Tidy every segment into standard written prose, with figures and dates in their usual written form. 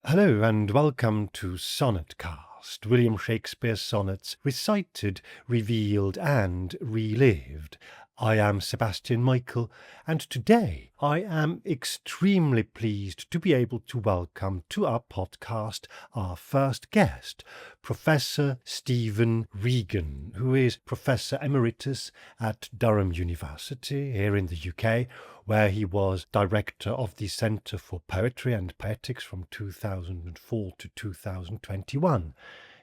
Hello and welcome to Sonnetcast, William Shakespeare's sonnets recited, revealed and relived. I am Sebastian Michael, and today I am extremely pleased to be able to welcome to our podcast our first guest, Professor Stephen Regan, who is Professor Emeritus at Durham University here in the UK, where he was Director of the Centre for Poetry and Poetics from 2004 to 2021.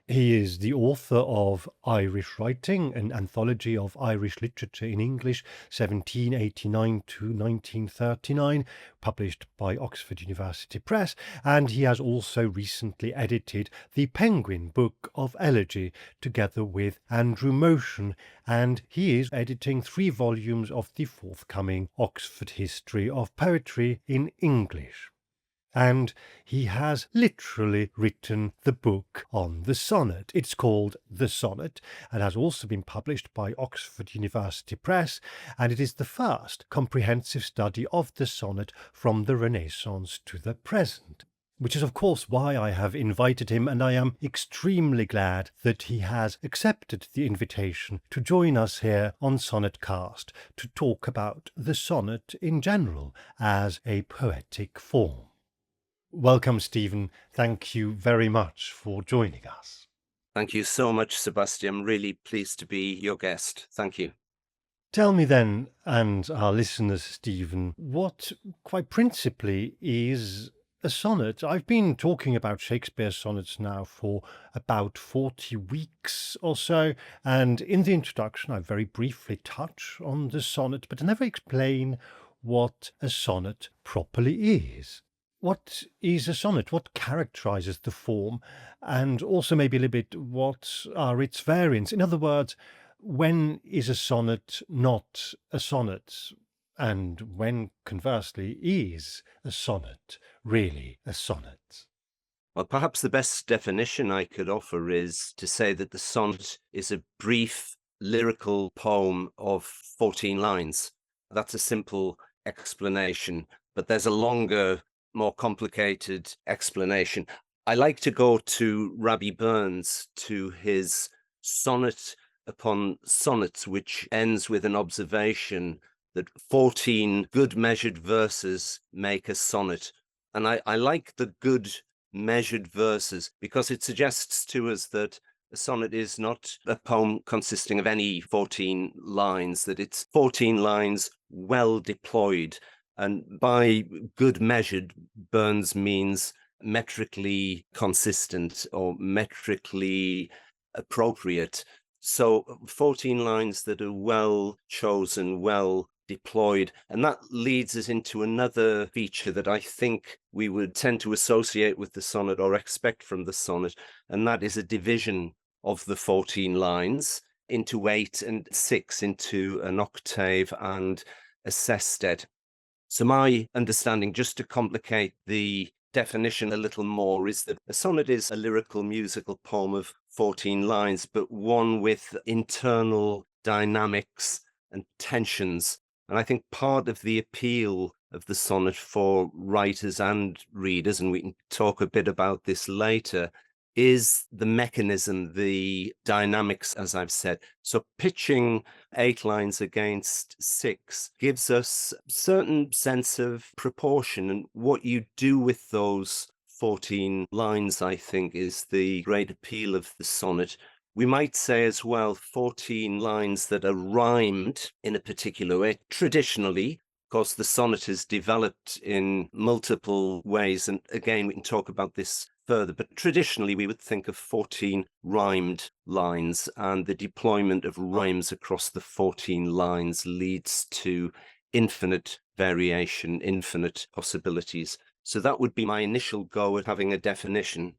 He is the author of Irish Writing, an anthology of Irish literature in English, 1789 to 1939, published by Oxford University Press, and he has also recently edited the Penguin Book of Elegy together with Andrew Motion, and he is editing 3 volumes of the forthcoming Oxford History of Poetry in English. And he has literally written the book on the sonnet. It's called The Sonnet and has also been published by Oxford University Press, and it is the first comprehensive study of the sonnet from the Renaissance to the present. Which is, of course, why I have invited him, and I am extremely glad that he has accepted the invitation to join us here on Sonnetcast to talk about the sonnet in general as a poetic form. Welcome, Stephen. Thank you very much for joining us. Thank you so much, Sebastian. I'm really pleased to be your guest. Thank you. Tell me then, and our listeners, Stephen, what quite principally is a sonnet? I've been talking about Shakespeare's sonnets now for about 40 weeks or so, and in the introduction I very briefly touch on the sonnet, but I never explain what a sonnet properly is. What is a sonnet? What characterizes the form? And also maybe a little bit, what are its variants? In other words, when is a sonnet not a sonnet? And when, conversely, is a sonnet really a sonnet? Well, perhaps the best definition I could offer is to say that the sonnet is a brief lyrical poem of 14 lines. That's a simple explanation, but there's a longer, more complicated explanation. I like to go to Rabbie Burns, to his sonnet upon sonnets, which ends with an observation that 14 good measured verses make a sonnet. And I like the good measured verses because it suggests to us that a sonnet is not a poem consisting of any 14 lines, that it's 14 lines well deployed. And by good measured, Burns means metrically consistent or metrically appropriate. So 14 lines that are well chosen, well deployed. And that leads us into another feature that I think we would tend to associate with the sonnet or expect from the sonnet, and that is a division of the 14 lines into 8 and 6, into an octave and a sestet. So my understanding, just to complicate the definition a little more, is that a sonnet is a lyrical musical poem of 14 lines, but one with internal dynamics and tensions. And I think part of the appeal of the sonnet for writers and readers, and we can talk a bit about this later, is the mechanism, the dynamics, as I've said. So pitching 8 lines against 6 gives us a certain sense of proportion, and what you do with those 14 lines, I think, is the great appeal of the sonnet. We might say as well 14 lines that are rhymed in a particular way. Traditionally, of course, the sonnet has developed in multiple ways, and again, we can talk about this further, but traditionally we would think of 14 rhymed lines, and the deployment of rhymes across the 14 lines leads to infinite variation, infinite possibilities. So that would be my initial go at having a definition.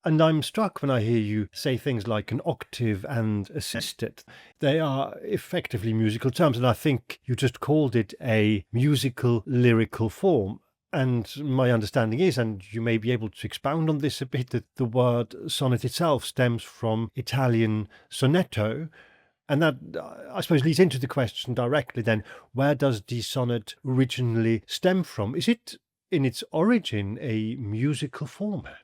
And I'm struck when I hear you say things like an octave and a sestet. They are effectively musical terms, and I think you just called it a musical lyrical form. And my understanding is, and you may be able to expound on this a bit, that the word sonnet itself stems from Italian sonetto, And that, I suppose, leads into the question directly then, where does the sonnet originally stem from? Is it in its origin a musical format?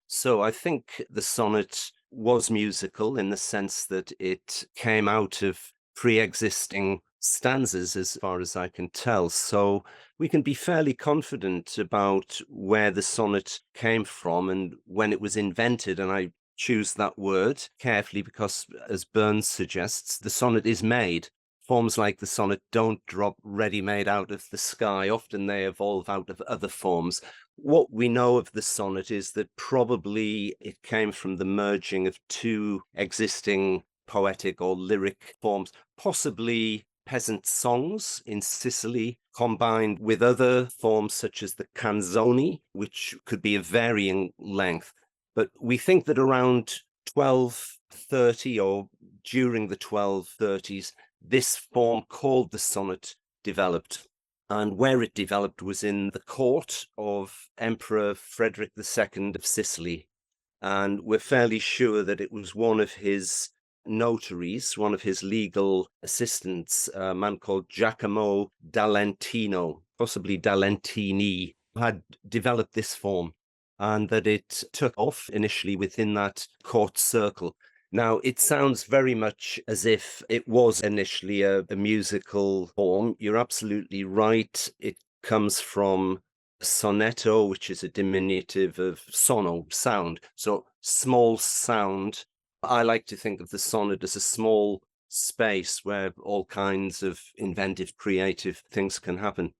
So I think the sonnet was musical in the sense that it came out of pre-existing stanzas, as far as I can tell. So we can be fairly confident about where the sonnet came from and when it was invented. And I choose that word carefully because, as Burns suggests, the sonnet is made. Forms like the sonnet don't drop ready-made out of the sky. Often they evolve out of other forms. What we know of the sonnet is that probably it came from the merging of two existing poetic or lyric forms, possibly peasant songs in Sicily, combined with other forms such as the canzoni, which could be of varying length. But we think that around 1230 or during the 1230s, this form called the sonnet developed. And where it developed was in the court of Emperor Frederick II of Sicily. And we're fairly sure that it was one of his notaries, one of his legal assistants, a man called Giacomo D'Alentino, possibly D'Alentini, had developed this form, and that it took off initially within that court circle. Now, it sounds very much as if it was initially a musical form. You're absolutely right. It comes from sonetto, which is a diminutive of sono, sound. So small sound. I like to think of the sonnet as a small space where all kinds of inventive, creative things can happen.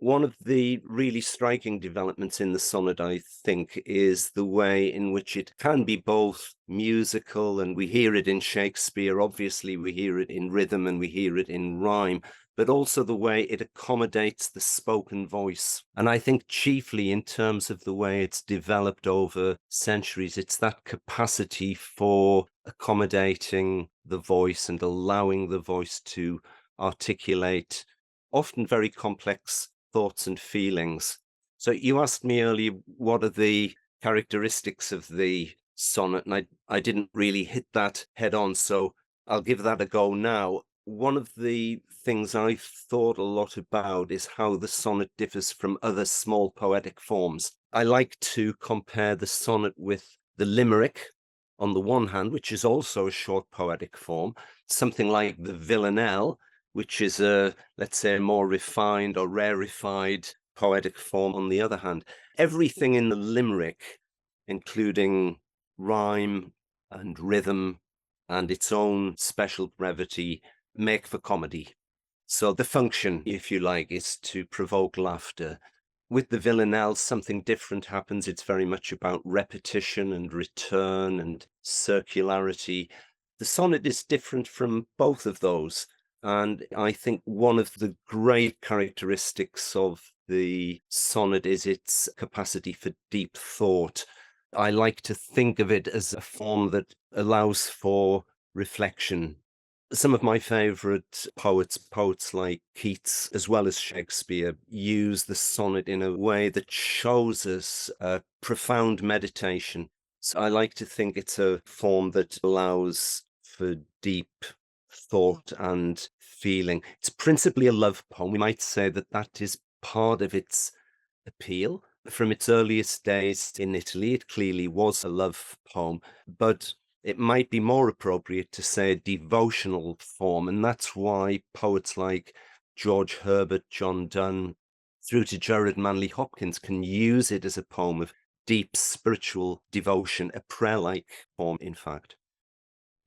One of the really striking developments in the sonnet, I think, is the way in which it can be both musical, and we hear it in Shakespeare, obviously we hear it in rhythm and we hear it in rhyme, but also the way it accommodates the spoken voice. And I think chiefly in terms of the way it's developed over centuries, it's that capacity for accommodating the voice and allowing the voice to articulate often very complex thoughts and feelings. So you asked me earlier, what are the characteristics of the sonnet? And I didn't really hit that head on, so I'll give that a go now. One of the things I've thought a lot about is how the sonnet differs from other small poetic forms. I like to compare the sonnet with the limerick on the one hand, which is also a short poetic form, something like the villanelle, which is a, let's say, a more refined or rarefied poetic form on the other hand. Everything in the limerick, including rhyme and rhythm and its own special brevity, make for comedy. So the function, if you like, is to provoke laughter. With the villanelle, something different happens. It's very much about repetition and return and circularity. The sonnet is different from both of those. And I think one of the great characteristics of the sonnet is its capacity for deep thought. I like to think of it as a form that allows for reflection. Some of my favorite poets like Keats, as well as Shakespeare, use the sonnet in a way that shows us a profound meditation. So I like to think it's a form that allows for deep thought and feeling. It's principally a love poem. We might say that that is part of its appeal. From its earliest days in Italy, it clearly was a love poem, but it might be more appropriate to say a devotional form. And that's why poets like George Herbert, John Donne, through to Gerard Manley Hopkins can use it as a poem of deep spiritual devotion, a prayer-like form, in fact.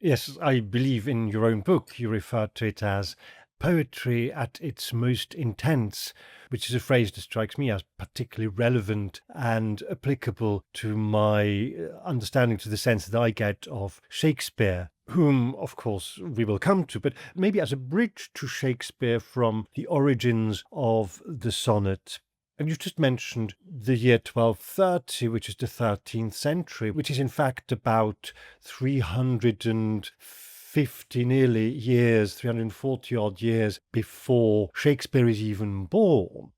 Yes, I believe in your own book you referred to it as poetry at its most intense, which is a phrase that strikes me as particularly relevant and applicable to my understanding, to the sense that I get of Shakespeare, whom, of course, we will come to, but maybe as a bridge to Shakespeare from the origins of the sonnet. And you just mentioned the year 1230, which is the 13th century, which is in fact about 350 nearly years, 340 odd years before Shakespeare is even born.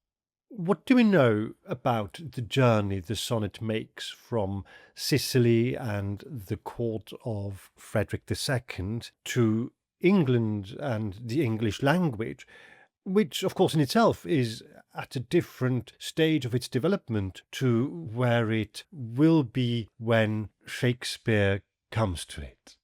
What do we know about the journey the sonnet makes from Sicily and the court of Frederick II to England and the English language, which, of course, in itself is at a different stage of its development to where it will be when Shakespeare comes to it.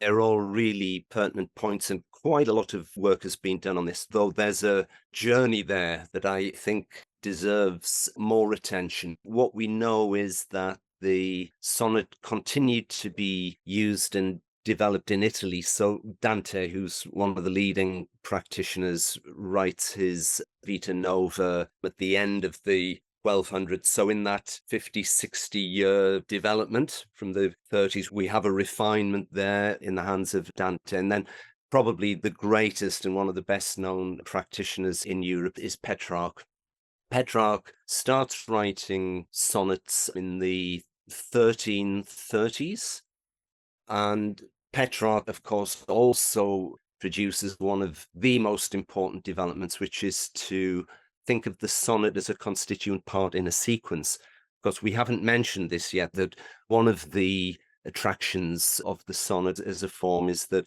They're all really pertinent points, and quite a lot of work has been done on this, though there's a journey there that I think deserves more attention. What we know is that the sonnet continued to be used and developed in Italy. So Dante, who's one of the leading practitioners, writes his Vita Nova at the end of the 1200s. So in that 50, 60-year development from the 30s, we have a refinement there in the hands of Dante. And then probably the greatest and one of the best known practitioners in Europe is Petrarch. Petrarch starts writing sonnets in the 1330s, and Petrarch, of course, also produces one of the most important developments, which is to think of the sonnet as a constituent part in a sequence. Because we haven't mentioned this yet, that one of the attractions of the sonnet as a form is that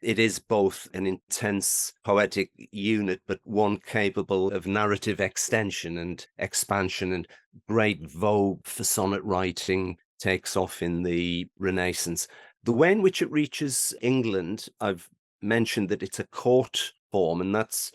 it is both an intense poetic unit, but one capable of narrative extension and expansion, and great vogue for sonnet writing takes off in the Renaissance. The way in which it reaches England, I've mentioned that it's a court form, and that's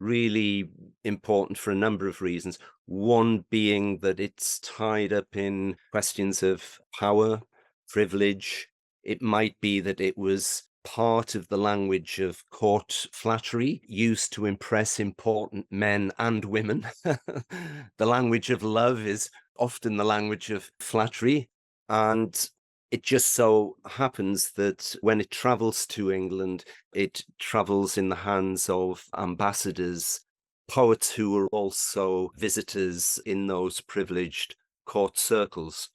really important for a number of reasons. One being that it's tied up in questions of power, privilege. It might be that it was part of the language of court flattery used to impress important men and women. The language of love is often the language of flattery. And it just so happens that when it travels to England, it travels in the hands of ambassadors, poets who are also visitors in those privileged court circles.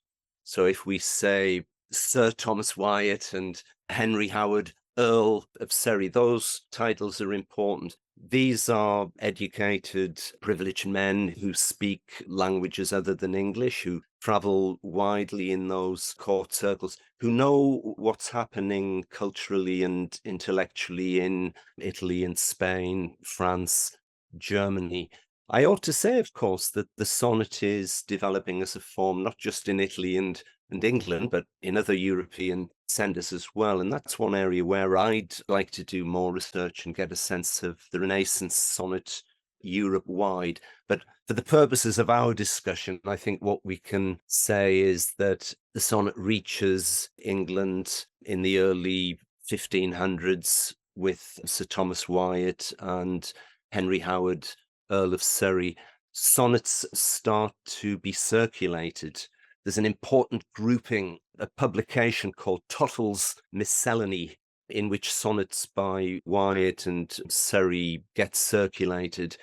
So if we say Sir Thomas Wyatt and Henry Howard, Earl of Surrey, those titles are important. These are educated, privileged men who speak languages other than English, who travel widely in those court circles, who know what's happening culturally and intellectually in Italy and Spain, France, Germany. I ought to say, of course, that the sonnet is developing as a form not just in Italy and England, but in other European centres as well. And that's one area where I'd like to do more research and get a sense of the Renaissance sonnet Europe-wide. But for the purposes of our discussion, I think what we can say is that the sonnet reaches England in the early 1500s with Sir Thomas Wyatt and Henry Howard, Earl of Surrey. Sonnets start to be circulated. There's an important grouping, a publication called Tottle's Miscellany, in which sonnets by Wyatt and Surrey get circulated.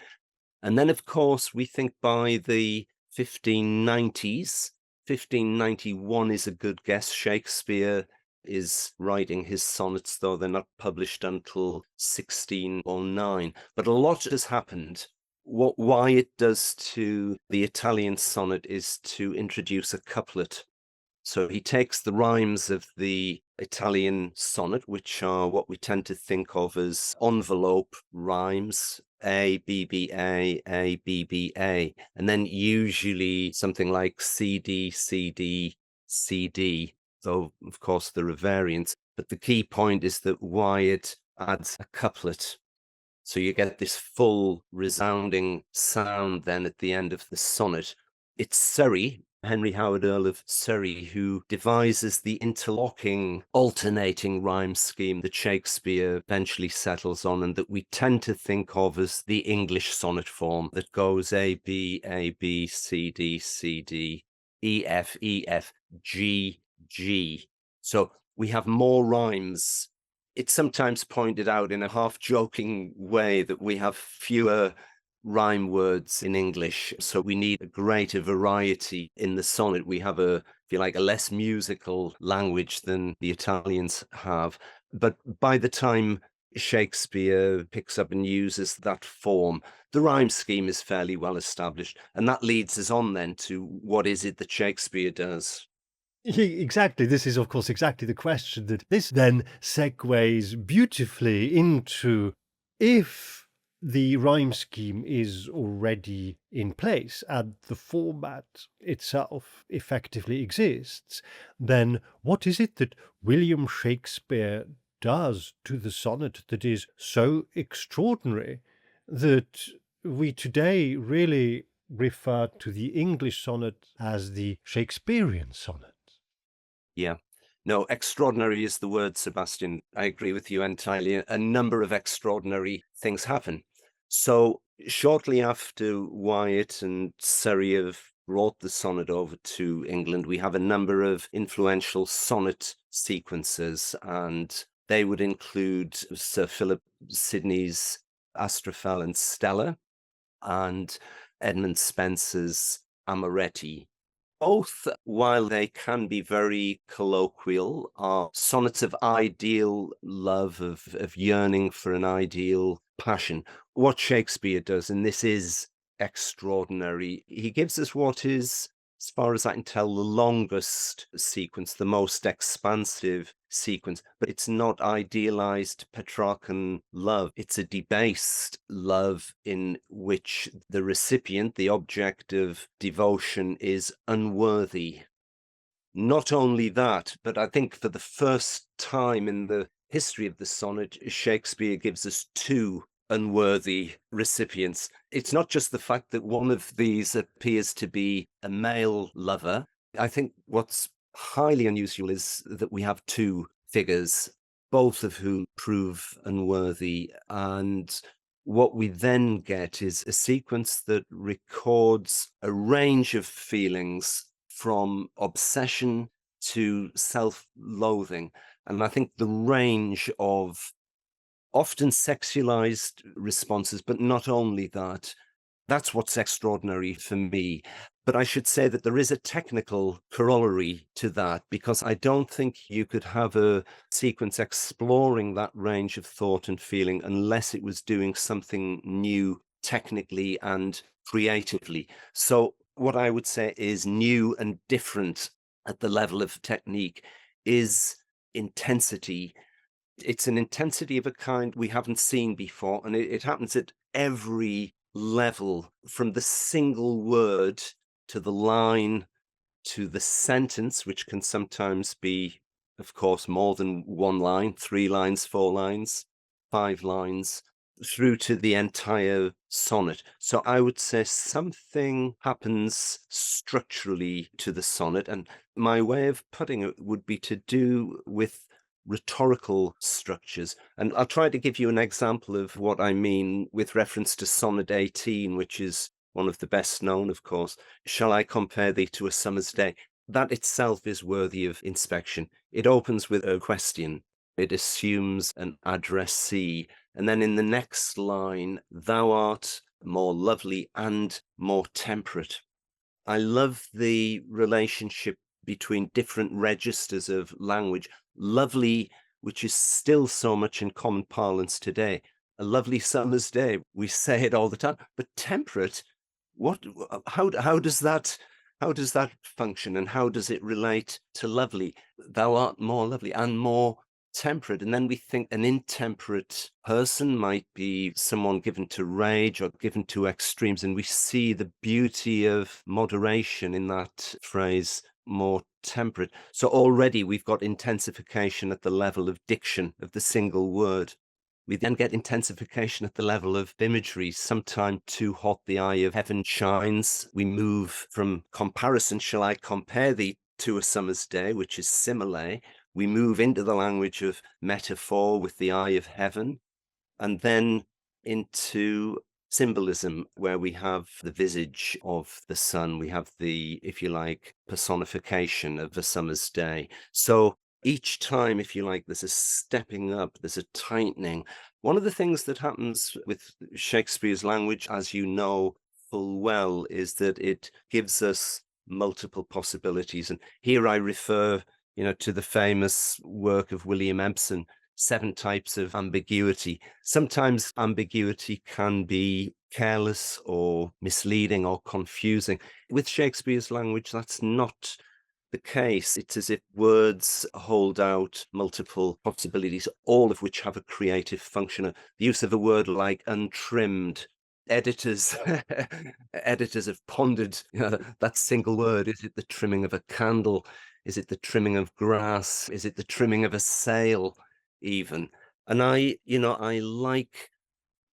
And then, of course, we think by the 1590s, 1591 is a good guess. Shakespeare is writing his sonnets, though they're not published until 1609. But a lot has happened. What Wyatt does to the Italian sonnet is to introduce a couplet. So he takes the rhymes of the Italian sonnet, which are what we tend to think of as envelope rhymes, A, B, B, A, B, B, A, and then usually something like C, D, C, D, C, D, though of course there are variants. But the key point is that Wyatt adds a couplet. So you get this full resounding sound then at the end of the sonnet. It's Surrey, Henry Howard, Earl of Surrey, who devises the interlocking, alternating rhyme scheme that Shakespeare eventually settles on, and that we tend to think of as the English sonnet form that goes A, B, C, D, C, D, E, F, G, G. So we have more rhymes. It's sometimes pointed out in a half-joking way that we have fewer rhyme words in English, so we need a greater variety in the sonnet. We have if you like, a less musical language than the Italians have. But by the time Shakespeare picks up and uses that form, the rhyme scheme is fairly well established. And that leads us on then to what is it that Shakespeare does? Exactly. This is, of course, exactly the question that this then segues beautifully into if the rhyme scheme is already in place and the format itself effectively exists, then what is it that William Shakespeare does to the sonnet that is so extraordinary that we today really refer to the English sonnet as the Shakespearean sonnet? Yeah. No, extraordinary is the word, Sebastian. I agree with you entirely. A number of extraordinary things happen. So, shortly after Wyatt and Surrey have brought the sonnet over to England, we have a number of influential sonnet sequences, and they would include Sir Philip Sidney's Astrophel and Stella and Edmund Spenser's Amoretti. Both, while they can be very colloquial, are sonnets of ideal love, of yearning for an ideal passion. What Shakespeare does, and this is extraordinary, he gives us what is, as far as I can tell, the longest sequence, the most expansive sequence, but it's not idealized Petrarchan love. It's a debased love in which the recipient, the object of devotion, is unworthy. Not only that, but I think for the first time in the history of the sonnet, Shakespeare gives us two unworthy recipients. It's not just the fact that one of these appears to be a male lover. I think what's highly unusual is that we have two figures, both of whom prove unworthy. And what we then get is a sequence that records a range of feelings from obsession to self-loathing. And I think the range of often sexualized responses, but not only that, that's what's extraordinary for me. But I should say that there is a technical corollary to that, because I don't think you could have a sequence exploring that range of thought and feeling unless it was doing something new technically and creatively. So what I would say is new and different at the level of technique is intensity. It's an intensity of a kind we haven't seen before, and it happens at every level, from the single word to the line to the sentence, which can sometimes be, of course, more than one line, 3 lines, 4 lines, 5 lines, through to the entire sonnet. So I would say something happens structurally to the sonnet, and my way of putting it would be to do with rhetorical structures. And I'll try to give you an example of what I mean with reference to Sonnet 18, which is one of the best known, of course. Shall I compare thee to a summer's day? That itself is worthy of inspection. It opens with a question. It assumes an addressee. And then in the next line, thou art more lovely and more temperate. I love the relationship between different registers of language. Lovely, which is still so much in common parlance today. A lovely summer's day, we say it all the time. But temperate, what? How does that function, and how does it relate to lovely? Thou art more lovely and more temperate. And then we think an intemperate person might be someone given to rage or given to extremes, and we see the beauty of moderation in that phrase, more temperate. So already we've got intensification at the level of diction of the single word. We then get intensification at the level of imagery. Sometime too hot the eye of heaven shines. We move from comparison, shall I compare thee to a summer's day, which is simile. We move into the language of metaphor with the eye of heaven, and then into symbolism, where we have the visage of the sun. We have the, if you like, personification of a summer's day. So each time, if you like, there's a stepping up, there's a tightening. One of the things that happens with Shakespeare's language, as you know full well, is that it gives us multiple possibilities. And here I refer, to the famous work of William Empson, 7 Types of Ambiguity. Sometimes ambiguity can be careless or misleading or confusing. With Shakespeare's language, that's not the case. It's as if words hold out multiple possibilities, all of which have a creative function. The use of a word like untrimmed. Editors, editors have pondered that single word. Is it the trimming of a candle? Is it the trimming of grass? Is it the trimming of a sail, even? And I like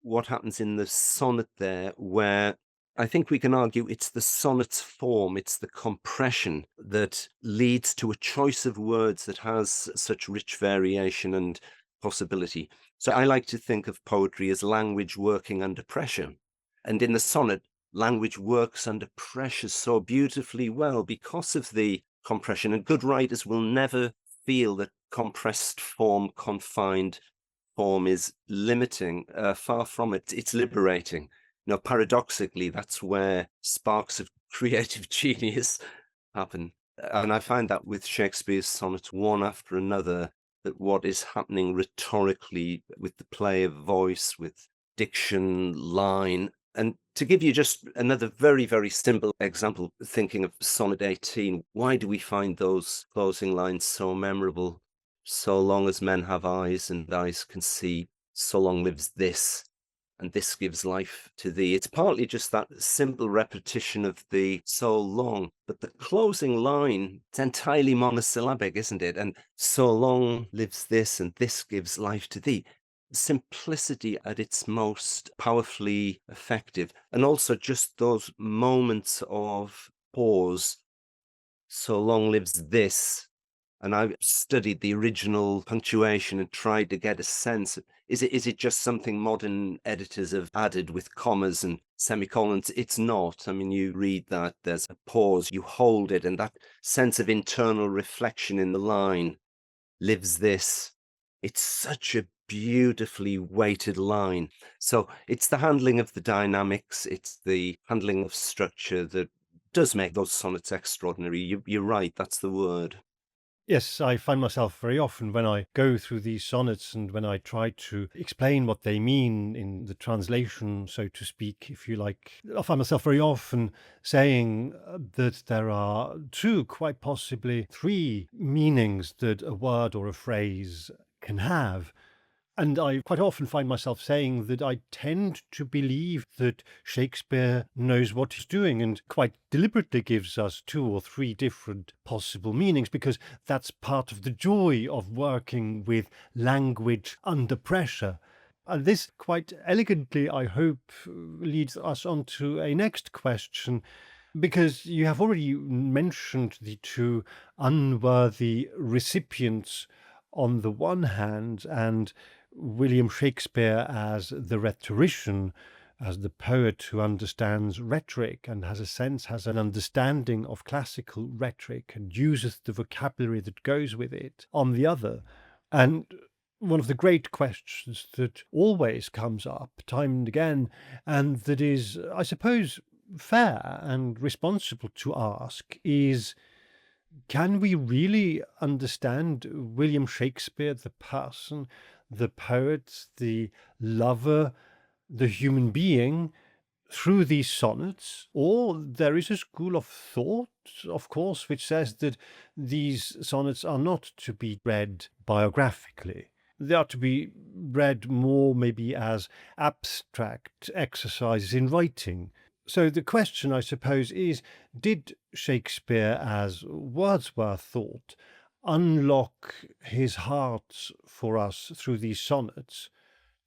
what happens in the sonnet there, where I think we can argue it's the sonnet's form, it's the compression that leads to a choice of words that has such rich variation and possibility. So I like to think of poetry as language working under pressure. And in the sonnet, language works under pressure so beautifully well because of the compression. And good writers will never feel that compressed form, confined form is limiting. Far from it, it's liberating. Paradoxically, that's where sparks of creative genius happen. And I find that with Shakespeare's sonnets, one after another, that what is happening rhetorically with the play of voice, with diction, line. And to give you just another very, very simple example, thinking of Sonnet 18, why do we find those closing lines so memorable? So long as men have eyes and eyes can see, so long lives this, and this gives life to thee. It's partly just that simple repetition of the so long, but the closing line, it's entirely monosyllabic, isn't it? And so long lives this, and this gives life to thee. Simplicity at its most powerfully effective. And also just those moments of pause. So long lives this. And I studied the original punctuation and tried to get a sense of, is it just something modern editors have added with commas and semicolons? It's not. I mean, you read that, there's a pause, you hold it, and that sense of internal reflection in the line lives this. It's such a beautifully weighted line. So it's the handling of the dynamics, it's the handling of structure that does make those sonnets extraordinary. You're right, that's the word. Yes, I find myself very often when I go through these sonnets and when I try to explain what they mean in the translation, so to speak, if you like, I find myself very often saying that there are two, quite possibly three meanings that a word or a phrase can have. And I quite often find myself saying that I tend to believe that Shakespeare knows what he's doing and quite deliberately gives us two or three different possible meanings, because that's part of the joy of working with language under pressure. And this quite elegantly, I hope, leads us on to a next question, because you have already mentioned the two unworthy recipients on the one hand, and William Shakespeare as the rhetorician, as the poet who understands rhetoric and has an understanding of classical rhetoric and uses the vocabulary that goes with it, on the other. And one of the great questions that always comes up time and again, and that is, I suppose, fair and responsible to ask, is can we really understand William Shakespeare, the person, the poet, the lover, the human being, through these sonnets? Or there is a school of thought, of course, which says that these sonnets are not to be read biographically. They are to be read more maybe as abstract exercises in writing. So the question, I suppose, is, did Shakespeare, as Wordsworth thought, unlock his heart for us through these sonnets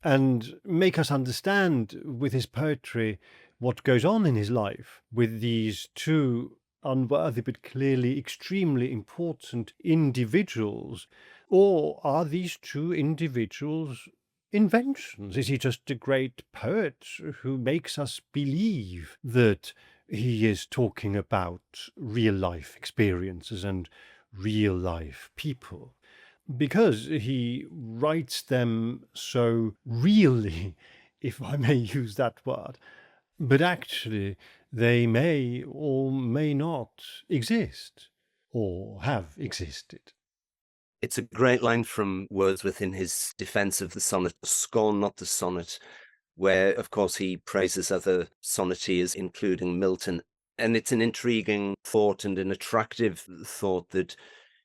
and make us understand with his poetry what goes on in his life with these two unworthy but clearly extremely important individuals? Or are these two individuals inventions? Is he just a great poet who makes us believe that he is talking about real life experiences and real life people? Because he writes them so really, if I may use that word, but actually they may or may not exist or have existed. It's a great line from Wordsworth in his defense of the sonnet, "Scorn not the sonnet," where, of course, he praises other sonneteers, including Milton. And it's an intriguing thought and an attractive thought that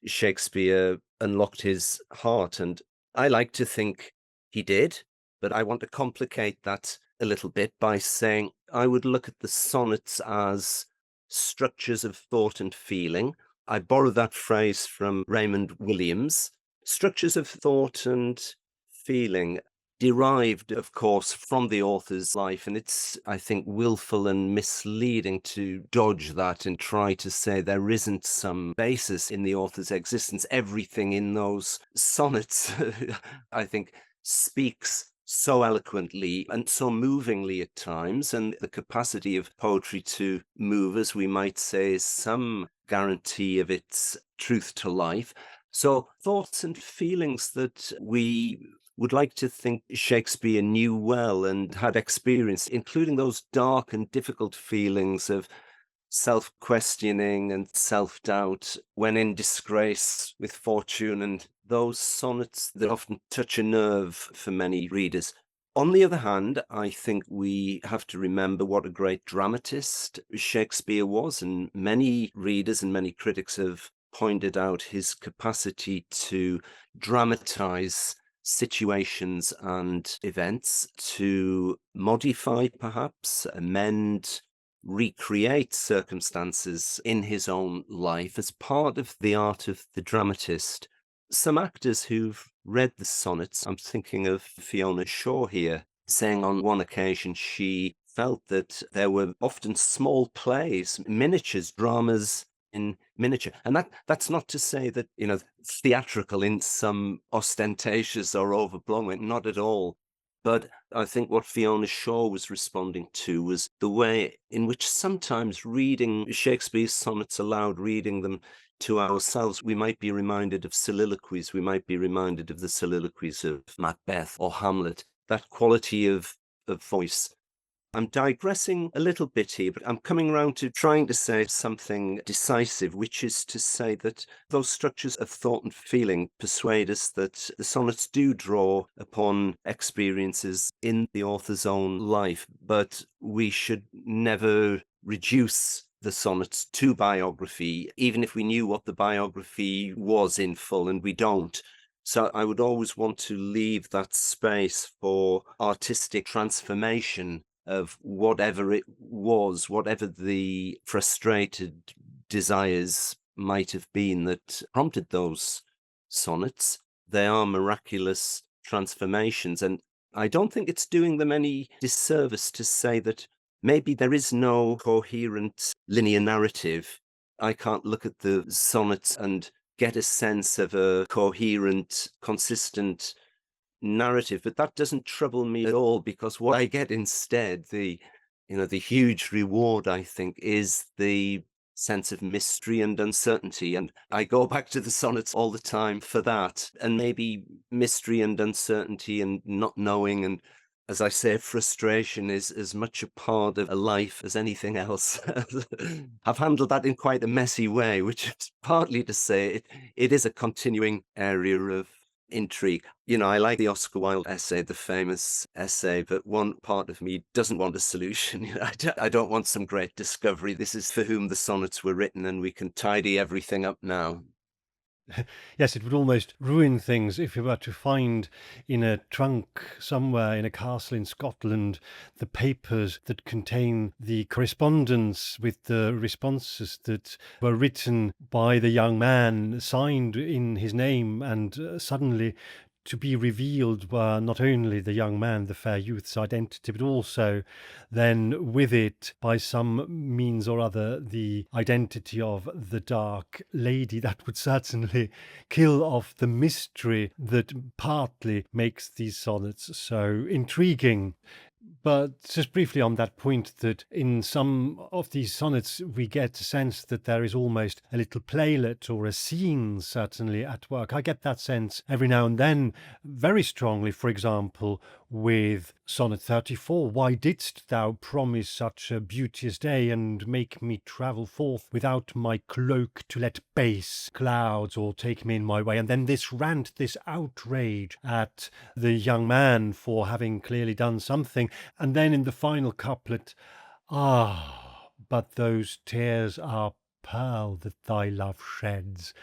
Shakespeare unlocked his heart. And I like to think he did, but I want to complicate that a little bit by saying I would look at the sonnets as structures of thought and feeling. I borrow that phrase from Raymond Williams. Structures of thought and feeling, derived, of course, from the author's life. And it's, I think, willful and misleading to dodge that and try to say there isn't some basis in the author's existence. Everything in those sonnets, I think, speaks so eloquently and so movingly at times. And the capacity of poetry to move, as we might say, is some guarantee of its truth to life. So thoughts and feelings that we would like to think Shakespeare knew well and had experienced, including those dark and difficult feelings of self-questioning and self-doubt when in disgrace with fortune, and those sonnets that often touch a nerve for many readers. On the other hand, I think we have to remember what a great dramatist Shakespeare was, and many readers and many critics have pointed out his capacity to dramatize situations and events, to modify, perhaps, amend, recreate circumstances in his own life as part of the art of the dramatist. Some actors who've read the sonnets, I'm thinking of Fiona Shaw here, saying on one occasion she felt that there were often small plays, miniatures, dramas in miniature. And that's not to say that, theatrical in some ostentatious or overblown way, not at all. But I think what Fiona Shaw was responding to was the way in which sometimes reading Shakespeare's sonnets aloud, reading them to ourselves, we might be reminded of soliloquies. We might be reminded of the soliloquies of Macbeth or Hamlet, that quality of voice. I'm digressing a little bit here, but I'm coming around to trying to say something decisive, which is to say that those structures of thought and feeling persuade us that the sonnets do draw upon experiences in the author's own life, but we should never reduce the sonnets to biography, even if we knew what the biography was in full, and we don't. So I would always want to leave that space for artistic transformation of whatever it was, whatever the frustrated desires might have been that prompted those sonnets. They are miraculous transformations, and I don't think it's doing them any disservice to say that maybe there is no coherent linear narrative. I can't look at the sonnets and get a sense of a coherent, consistent narrative, but that doesn't trouble me at all, because what I get instead, the huge reward, I think, is the sense of mystery and uncertainty. And I go back to the sonnets all the time for that. And maybe mystery and uncertainty and not knowing, and as I say, frustration is as much a part of a life as anything else. I've handled that in quite a messy way, which is partly to say it is a continuing area of intrigue. I like the Oscar Wilde essay, the famous essay, but one part of me doesn't want a solution. I don't want some great discovery. This is for whom the sonnets were written, and we can tidy everything up now. Yes, it would almost ruin things if we were to find in a trunk somewhere in a castle in Scotland the papers that contain the correspondence with the responses that were written by the young man, signed in his name, and suddenly to be revealed were not only the young man, the fair youth's identity, but also then with it, by some means or other, the identity of the dark lady. That would certainly kill off the mystery that partly makes these sonnets so intriguing. But just briefly on that point, that in some of these sonnets we get a sense that there is almost a little playlet or a scene certainly at work. I get that sense every now and then very strongly, for example, with Sonnet 34. Why didst thou promise such a beauteous day, and make me travel forth without my cloak, to let base clouds or take me in my way? And then this rant, this outrage at the young man for having clearly done something. And then in the final couplet, ah, but those tears are pearl that thy love sheds,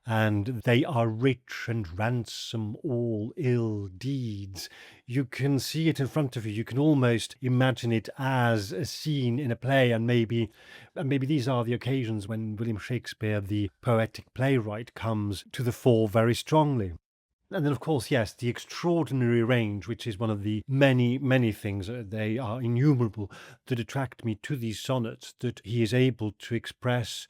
and they are rich and ransom all ill deeds. You can see it in front of you. You can almost imagine it as a scene in a play, and maybe these are the occasions when William Shakespeare, the poetic playwright, comes to the fore very strongly. And then, of course, yes, the extraordinary range, which is one of the many, many things, they are innumerable, that attract me to these sonnets, that he is able to express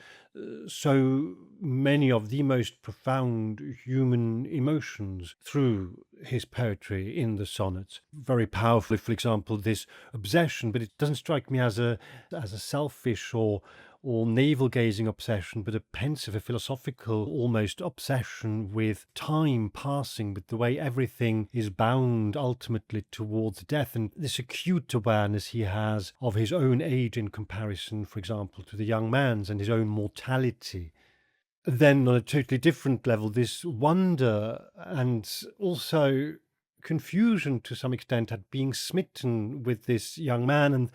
so many of the most profound human emotions through his poetry in the sonnets. Very powerful, for example, this obsession, but it doesn't strike me as a selfish or navel-gazing obsession, but a pensive, a philosophical almost obsession with time passing, with the way everything is bound ultimately towards death, and this acute awareness he has of his own age in comparison, for example, to the young man's, and his own mortality. Then, on a totally different level, this wonder and also confusion to some extent at being smitten with this young man, and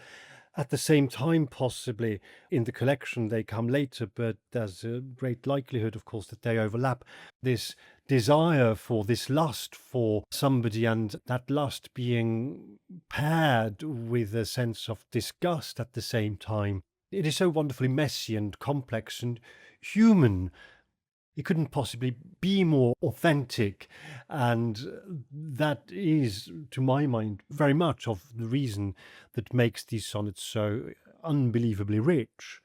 at the same time, possibly in the collection, they come later, but there's a great likelihood, of course, that they overlap. This desire for this lust for somebody, and that lust being paired with a sense of disgust at the same time. It is so wonderfully messy and complex and human. It couldn't possibly be more authentic. And that is, to my mind, very much of the reason that makes these sonnets so unbelievably rich.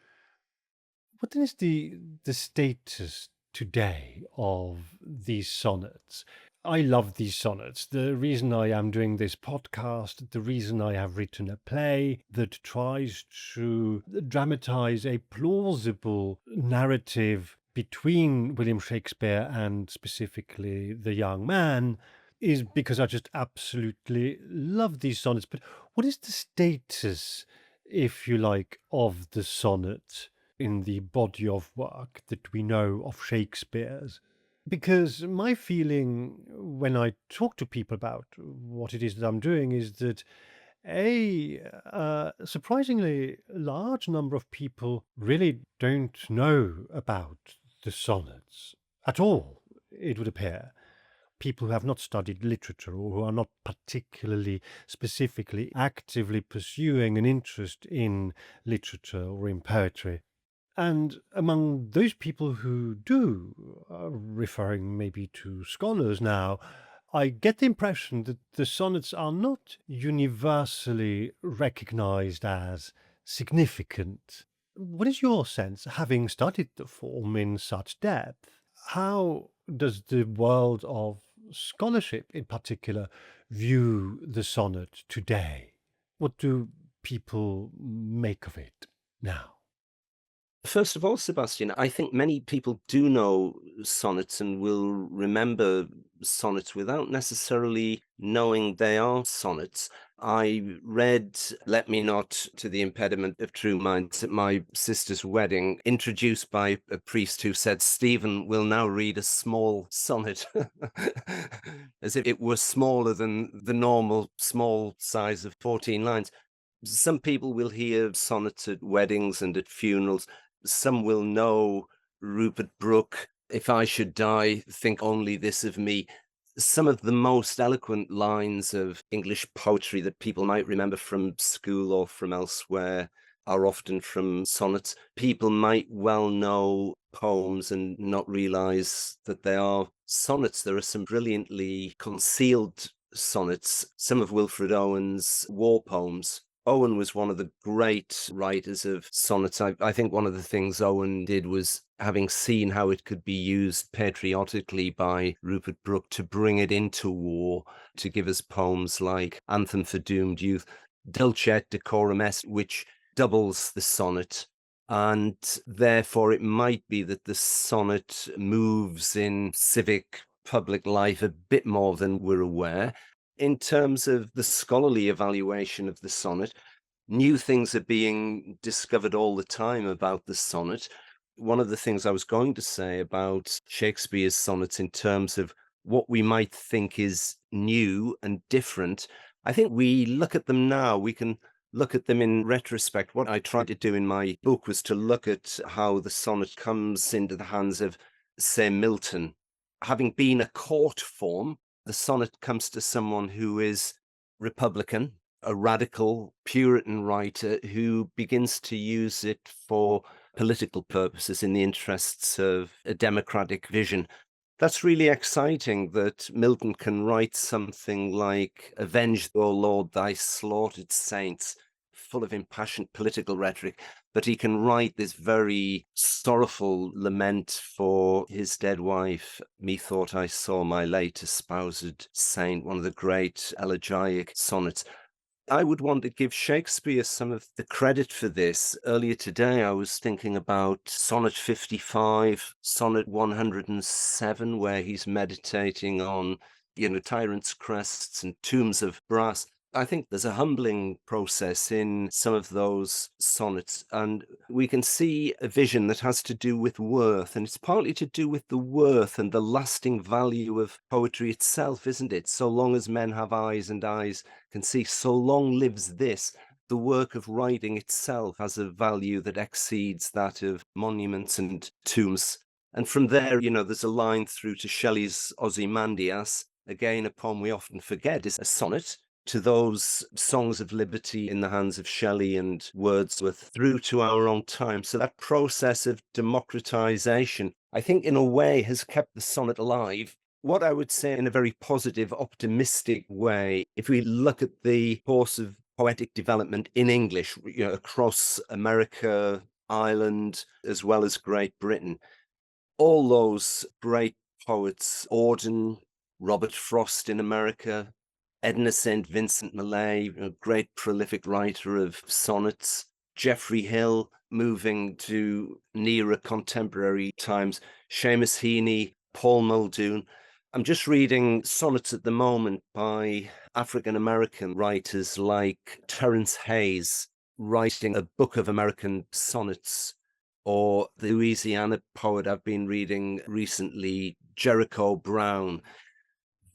What then is the status today of these sonnets? I love these sonnets. The reason I am doing this podcast, the reason I have written a play that tries to dramatize a plausible narrative between William Shakespeare and specifically the young man, is because I just absolutely love these sonnets. But what is the status, if you like, of the sonnet in the body of work that we know of Shakespeare's? Because my feeling when I talk to people about what it is that I'm doing is that a surprisingly large number of people really don't know about the sonnets at all, it would appear. People who have not studied literature or who are not particularly, specifically, actively pursuing an interest in literature or in poetry. And among those people who do, referring maybe to scholars now, I get the impression that the sonnets are not universally recognized as significant. What is your sense, having studied the form in such depth? How does the world of scholarship in particular view the sonnet today? What do people make of it now? First of all, Sebastian, I think many people do know sonnets and will remember sonnets without necessarily knowing they are sonnets. I read Let Me Not to the Impediment of True Minds at my sister's wedding, introduced by a priest who said, Stephen will now read a small sonnet, as if it were smaller than the normal small size of 14 lines. Some people will hear sonnets at weddings and at funerals. Some will know Rupert Brooke, If I Should Die, Think Only This of Me. Some of the most eloquent lines of English poetry that people might remember from school or from elsewhere are often from sonnets. People might well know poems and not realize that they are sonnets. There are some brilliantly concealed sonnets, some of Wilfred Owen's war poems. Owen was one of the great writers of sonnets. I think one of the things Owen did was, having seen how it could be used patriotically by Rupert Brooke, to bring it into war, to give us poems like Anthem for Doomed Youth, Dulcet Decorum Est, which doubles the sonnet. And therefore it might be that the sonnet moves in civic public life a bit more than we're aware. In terms of the scholarly evaluation of the sonnet, new things are being discovered all the time about the sonnet. One of the things I was going to say about Shakespeare's sonnets in terms of what we might think is new and different, I think we look at them now, we can look at them in retrospect. What I tried to do in my book was to look at how the sonnet comes into the hands of, say, Milton. Having been a court form, the sonnet comes to someone who is Republican, a radical Puritan writer who begins to use it for political purposes in the interests of a democratic vision. That's really exciting that Milton can write something like, "Avenge, O Lord, thy slaughtered saints," full of impassioned political rhetoric, but he can write this very sorrowful lament for his dead wife. "Methought I saw my late espoused saint," one of the great elegiac sonnets. I would want to give Shakespeare some of the credit for this. Earlier today, I was thinking about Sonnet 55, Sonnet 107, where he's meditating on, tyrants' crests and tombs of brass. I think there's a humbling process in some of those sonnets, and we can see a vision that has to do with worth, and it's partly to do with the worth and the lasting value of poetry itself, isn't it? So long as men have eyes and eyes can see, so long lives this. The work of writing itself has a value that exceeds that of monuments and tombs. And from there, there's a line through to Shelley's Ozymandias, again, a poem we often forget is a sonnet to those songs of liberty in the hands of Shelley and Wordsworth through to our own time. So that process of democratization, I think, in a way, has kept the sonnet alive. What I would say in a very positive, optimistic way, if we look at the course of poetic development in English, across America, Ireland, as well as Great Britain, all those great poets, Auden, Robert Frost in America, Edna St. Vincent Millay, a great prolific writer of sonnets, Geoffrey Hill, moving to nearer contemporary times, Seamus Heaney, Paul Muldoon. I'm just reading sonnets at the moment by African-American writers like Terence Hayes, writing a book of American sonnets, or the Louisiana poet I've been reading recently, Jericho Brown.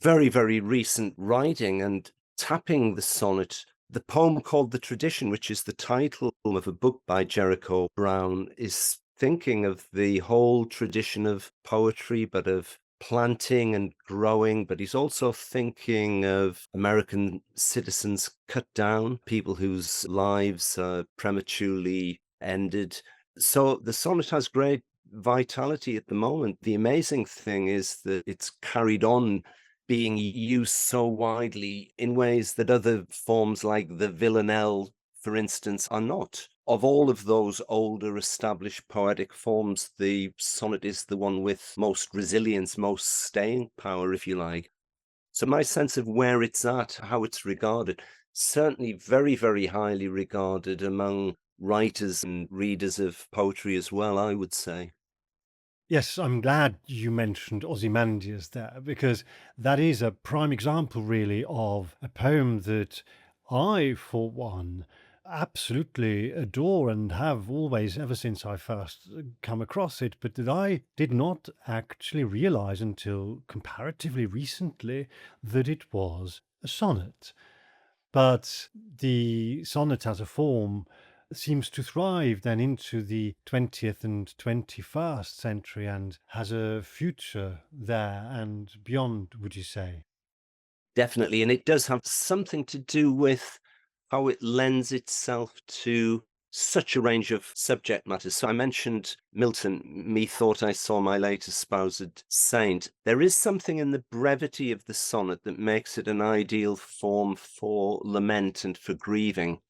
Very, very recent writing and tapping the sonnet. The poem called The Tradition, which is the title of a book by Jericho Brown, is thinking of the whole tradition of poetry, but of planting and growing. But he's also thinking of American citizens cut down, people whose lives are prematurely ended. So the sonnet has great vitality at the moment. The amazing thing is that it's carried on being used so widely in ways that other forms like the villanelle, for instance, are not. Of all of those older established poetic forms, the sonnet is the one with most resilience, most staying power, if you like. So my sense of where it's at, how it's regarded, certainly very, very highly regarded among writers and readers of poetry as well, I would say. Yes, I'm glad you mentioned Ozymandias there, because that is a prime example, really, of a poem that I, for one, absolutely adore and have always, ever since I first come across it, but that I did not actually realize until comparatively recently that it was a sonnet. But the sonnet as a form seems to thrive then into the 20th and 21st century and has a future there and beyond, would you say? Definitely. And it does have something to do with how it lends itself to such a range of subject matters. So I mentioned Milton, "Methought I saw my late espoused saint." There is something in the brevity of the sonnet that makes it an ideal form for lament and for grieving.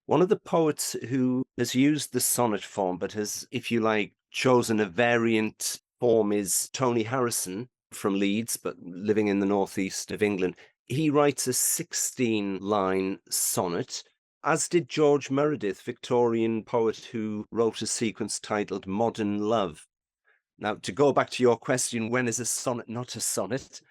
One of the poets who has used the sonnet form, but has, if you like, chosen a variant form is Tony Harrison from Leeds, but living in the northeast of England. He writes a 16-line sonnet, as did George Meredith, Victorian poet who wrote a sequence titled Modern Love. Now, to go back to your question, when is a sonnet not a sonnet?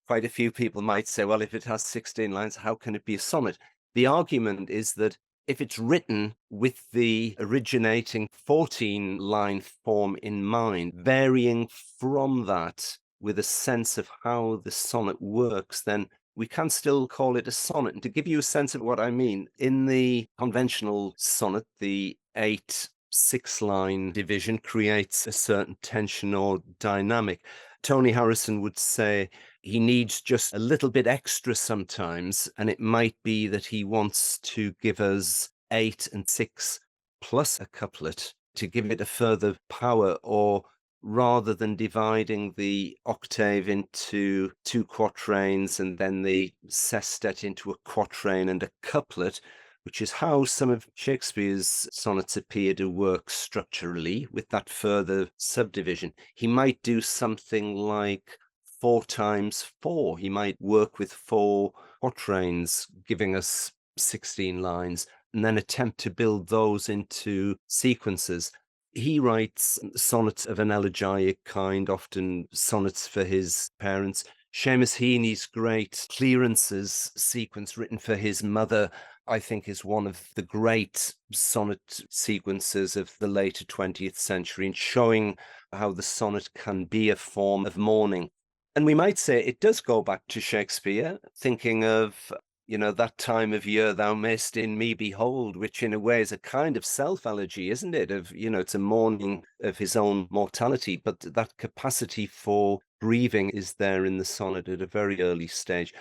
Quite a few people might say, well, if it has 16 lines, how can it be a sonnet? The argument is that if it's written with the originating 14-line form in mind, varying from that with a sense of how the sonnet works, then we can still call it a sonnet. And to give you a sense of what I mean, in the conventional sonnet, the 8 6-line division creates a certain tension or dynamic. Tony Harrison would say he needs just a little bit extra sometimes, and it might be that he wants to give us 8 and 6 plus a couplet to give it a further power, or rather than dividing the octave into 2 quatrains and then the sestet into a quatrain and a couplet, which is how some of Shakespeare's sonnets appear to work structurally with that further subdivision. He might do something like 4 times 4. He might work with 4 quatrains, giving us 16 lines, and then attempt to build those into sequences. He writes sonnets of an elegiac kind, often sonnets for his parents. Seamus Heaney's great Clearances sequence written for his mother, I think, is one of the great sonnet sequences of the later 20th century, and showing how the sonnet can be a form of mourning. And we might say it does go back to Shakespeare, thinking of, that time of year thou mayst in me behold, which in a way is a kind of self-elegy, isn't it? It's a mourning of his own mortality, but that capacity for grieving is there in the sonnet at a very early stage.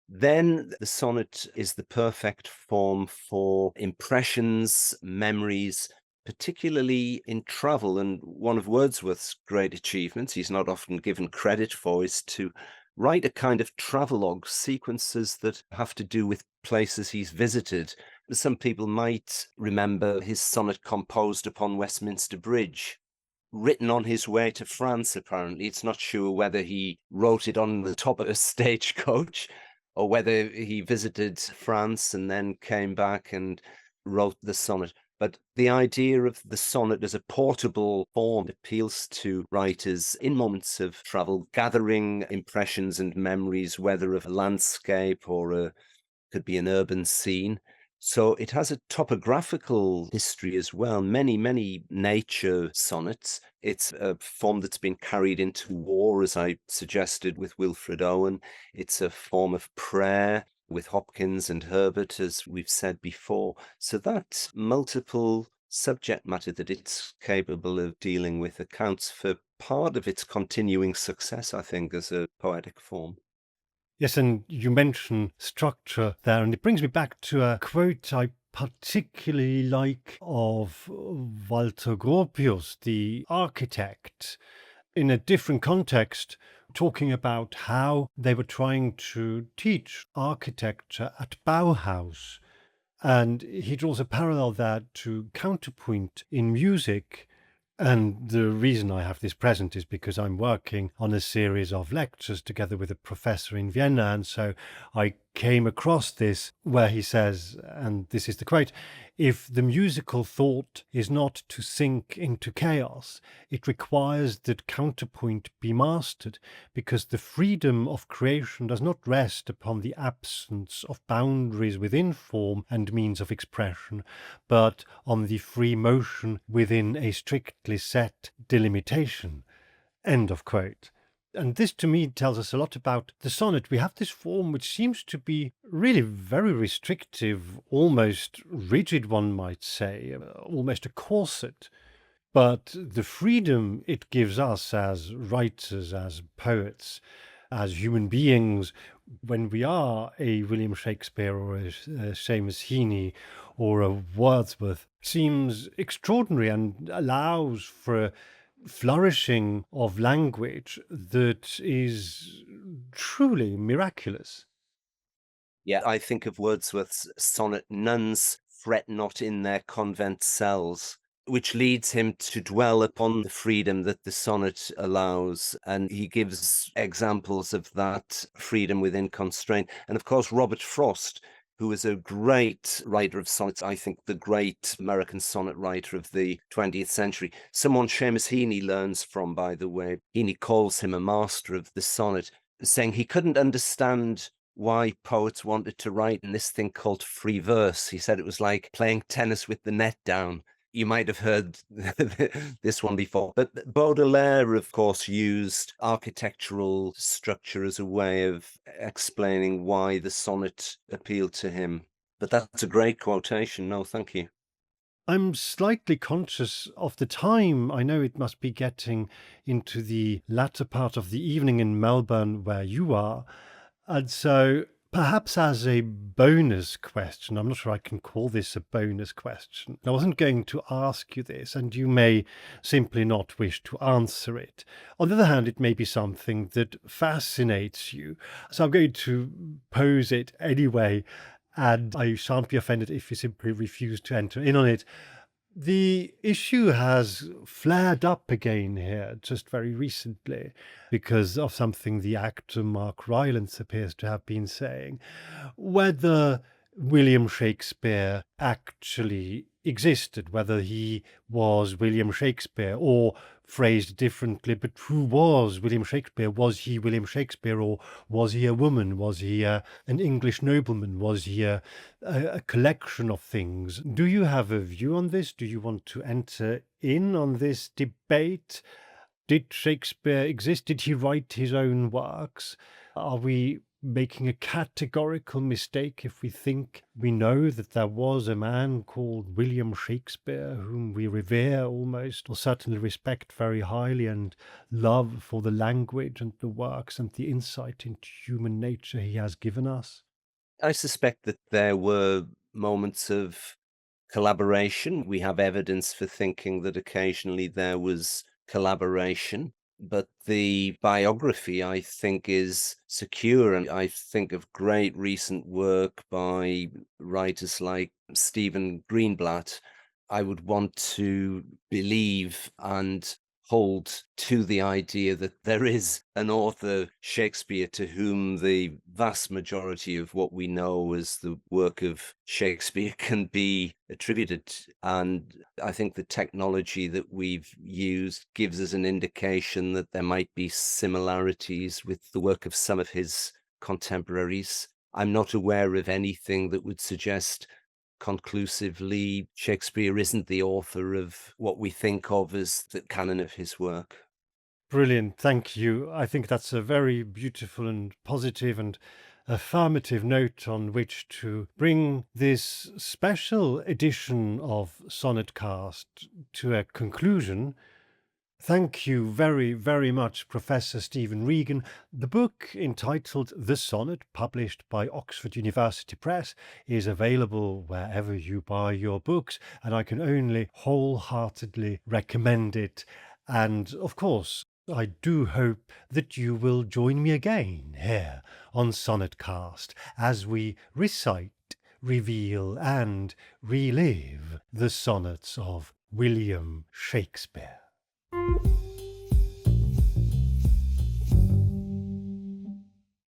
Then the sonnet is the perfect form for impressions, memories, particularly in travel. And one of Wordsworth's great achievements, he's not often given credit for, is to write a kind of travelogue, sequences that have to do with places he's visited. Some people might remember his sonnet composed upon Westminster Bridge, written on his way to France, apparently. It's not sure whether he wrote it on the top of a stagecoach or whether he visited France and then came back and wrote the sonnet. But the idea of the sonnet as a portable form appeals to writers in moments of travel, gathering impressions and memories, whether of a landscape or could be an urban scene. So it has a topographical history as well, many, many nature sonnets. It's a form that's been carried into war, as I suggested with Wilfred Owen. It's a form of prayer with Hopkins and Herbert, as we've said before. So that multiple subject matter that it's capable of dealing with accounts for part of its continuing success, I think, as a poetic form. Yes, and you mention structure there, and it brings me back to a quote I particularly like of Walter Gropius, the architect, in a different context, talking about how they were trying to teach architecture at Bauhaus. And he draws a parallel there to counterpoint in music. And the reason I have this present is because I'm working on a series of lectures together with a professor in Vienna. And so I came across this where he says, and this is the quote, "If the musical thought is not to sink into chaos, it requires that counterpoint be mastered, because the freedom of creation does not rest upon the absence of boundaries within form and means of expression, but on the free motion within a strictly set delimitation." End of quote. And this to me tells us a lot about the sonnet. We have this form which seems to be really very restrictive, almost rigid, one might say, almost a corset. But the freedom it gives us as writers, as poets, as human beings, when we are a William Shakespeare or a Seamus Heaney or a Wordsworth, seems extraordinary and allows for a flourishing of language that is truly miraculous. Yeah, I think of Wordsworth's sonnet, "Nuns fret not in their convent cells," which leads him to dwell upon the freedom that the sonnet allows. And he gives examples of that freedom within constraint. And of course, Robert Frost, who is a great writer of sonnets, I think the great American sonnet writer of the 20th century, someone Seamus Heaney learns from, by the way. Heaney calls him a master of the sonnet, saying he couldn't understand why poets wanted to write in this thing called free verse. He said it was like playing tennis with the net down. You might have heard this one before, but Baudelaire, of course, used architectural structure as a way of explaining why the sonnet appealed to him. But that's a great quotation. No, thank you. I'm slightly conscious of the time. I know it must be getting into the latter part of the evening in Melbourne where you are. And so perhaps as a bonus question, I'm not sure I can call this a bonus question. I wasn't going to ask you this, and you may simply not wish to answer it. On the other hand, it may be something that fascinates you. So I'm going to pose it anyway, and I shan't be offended if you simply refuse to enter in on it. The issue has flared up again here just very recently because of something the actor Mark Rylance appears to have been saying. Whether William Shakespeare actually existed, whether he was William Shakespeare, or phrased differently, but who was William Shakespeare? Was he William Shakespeare, or was he a woman? Was he an English nobleman? Was he a collection of things? Do you have a view on this? Do you want to enter in on this debate? Did Shakespeare exist? Did he write his own works? Are we making a categorical mistake if we think we know that there was a man called William Shakespeare whom we revere almost, or certainly respect very highly, and love for the language and the works and the insight into human nature he has given us? I suspect that there were moments of collaboration. We have evidence for thinking that occasionally there was collaboration, but the biography, I think, is secure. And I think of great recent work by writers like Stephen Greenblatt. I would want to believe and hold to the idea that there is an author, Shakespeare, to whom the vast majority of what we know as the work of Shakespeare can be attributed. And I think the technology that we've used gives us an indication that there might be similarities with the work of some of his contemporaries. I'm not aware of anything that would suggest conclusively Shakespeare isn't the author of what we think of as the canon of his work. Brilliant, thank you. I think that's a very beautiful and positive and affirmative note on which to bring this special edition of Sonnetcast to a conclusion. Thank you very, very much, Professor Stephen Regan. The book entitled The Sonnet, published by Oxford University Press, is available wherever you buy your books, and I can only wholeheartedly recommend it. And of course, I do hope that you will join me again here on Sonnetcast as we recite, reveal, and relive the sonnets of William Shakespeare.